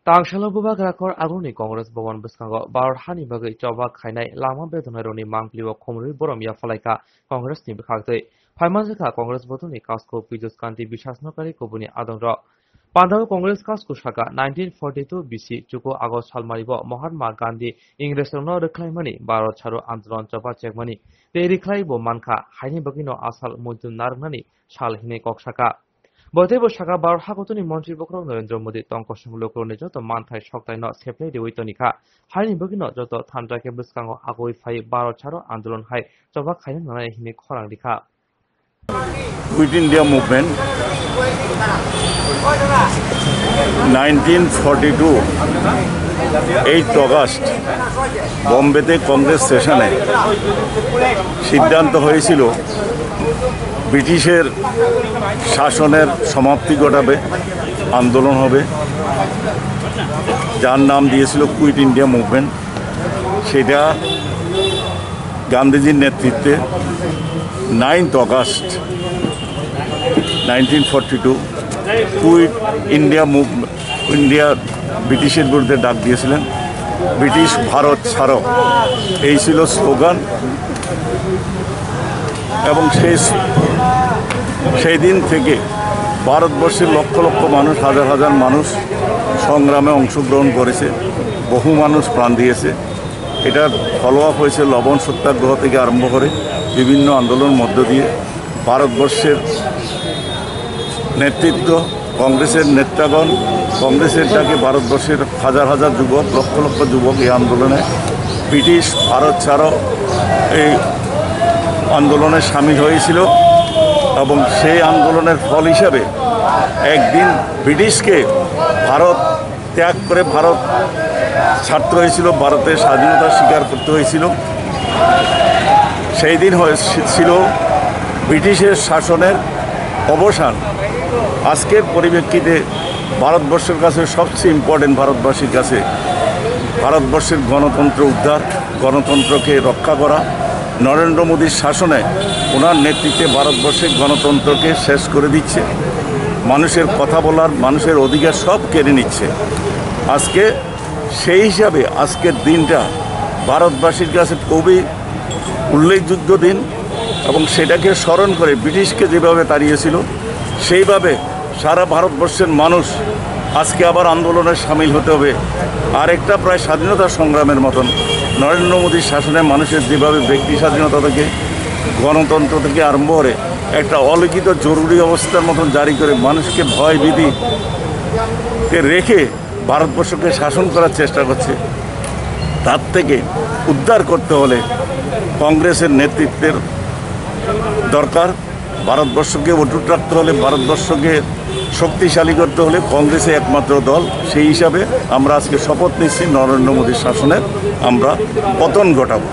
Tangshalo bubak rakor aguni Congress Bhavan Biskango Bar Hani Bagai Chawak Khainai Lama Bedonaroni Mangpliwa Khomri Boromia Falaika Congress ni Bikhagte Phaimazaka Congress Botuni Kasko Pijus Kanti Bishasnokari Kobuni Adongra Pandao Congress Kasko Shaka 1942 BC Chuko Agos Halmaribo Mahatma Gandhi Ingresno Reclaimani Baro Charo Andron Chapa Chekmani Te Reclaibo Manka Hani Bagino Asal Mudun Narnani Shal Hine Kokshaka Botebo Shaka Bar Hakotuni Montri Bokro Narendra Modi Tonkoshu Lokone Joto Mantai Shoktaino Seple de Witonika Hani Bagino Joto Tandra Kebuskango Agoi Fai Baro Charo Andolon Hai Chaba Kain Nana Hine Korangdika Quit India movement 1942 8 August বোম্বেতে Congress সেশনে সিদ্ধান্ত হয়েছিল ব্রিটিশের শাসনের সমাপ্তি ঘটাবে আন্দোলন হবে যার নাম দিয়েছিল কুইট ইন্ডিয়া মুভমেন্ট সেটা গান্ধীজির নেতৃত্বে 9 August 1942 কুইট ইন্ডিয়া ইন্ডিয়া ব্রিটিশের বিরুদ্ধে ডাক দিয়েছিলেন ব্রিটিশ ভারত ছাড়ো এই ছিল স্লোগান এবং সেই দিন থেকে ভারতবর্ষের লক্ষ লক্ষ মানুষ হাজার হাজার মানুষ সংগ্রামে অংশগ্রহণ করেছে বহু মানুষ প্রাণ দিয়েছে এটার ফলো আপ হয়েছে লবণ সত্যাগ্রহ থেকে আরম্ভ করে বিভিন্ন আন্দোলনের মধ্য দিয়ে ভারতবর্ষের নেতৃত্ব কংগ্রেসের নেতাগণ কংগ্রেসের ডাকে ভারতবর্ষের হাজার হাজার যুবক লক্ষ লক্ষ যুবক এই আন্দোলনে ব্রিটিশ ভারত ছাড়ো এই আন্দোলনে সামিল হয়েছিল এবং সেই আন্দোলনের ফল হিসাবে একদিন ব্রিটিশকে ভারত ত্যাগ করে ভারত ছাড়তে হয়েছিল ভারতের স্বাধীনতা স্বীকার করতে হয়েছিল সেই দিন ছিল ব্রিটিশের শাসনের অবসান আজকের পরিপ্রেক্ষিতে ভারতবর্ষের কাছে সবচেয়ে ইম্পর্টেন্ট ভারতবাসীর কাছে ভারতবর্ষের গণতন্ত্র উদ্ধার গণতন্ত্রকে রক্ষা করা নরেন্দ্র মোদীর শাসনে ওনার নেতৃত্বে ভারতবর্ষের গণতন্ত্রকে শেষ করে দিচ্ছে মানুষের কথা বলার মানুষের অধিকার সব কেড়ে নিচ্ছে আজকে সেই হিসাবে আজকের দিনটা ভারতবাসীর কাছে খুবই উল্লেখযোগ্য দিন এবং সেটাকে স্মরণ করে ব্রিটিশকে যেভাবে তাড়িয়েছিল সেইভাবে সারা ভারতবর্ষের মানুষ আজকে আবার আন্দোলনে সামিল হতে হবে আরেকটা প্রায় স্বাধীনতা সংগ্রামের মতন নরেন্দ্র মোদীর শাসনে মানুষের যেভাবে ব্যক্তি স্বাধীনতা থেকে গণতন্ত্র থেকে আরম্ভ করে একটা অলিখিত জরুরি অবস্থার মতন জারি করে মানুষকে ভয় ভীতিকে রেখে ভারতবর্ষকে শাসন করার চেষ্টা করছে তার থেকে উদ্ধার করতে হলে কংগ্রেসের নেতৃত্বের দরকার ভারতবর্ষকে অটুট রাখতে হলে ভারতবর্ষকে শক্তিশালী করতে হলে কংগ্রেসে একমাত্র দল সেই হিসাবে আমরা আজকে শপথ নিচ্ছি নরেন্দ্র মোদীর শাসনের আমরা পতন ঘটাবো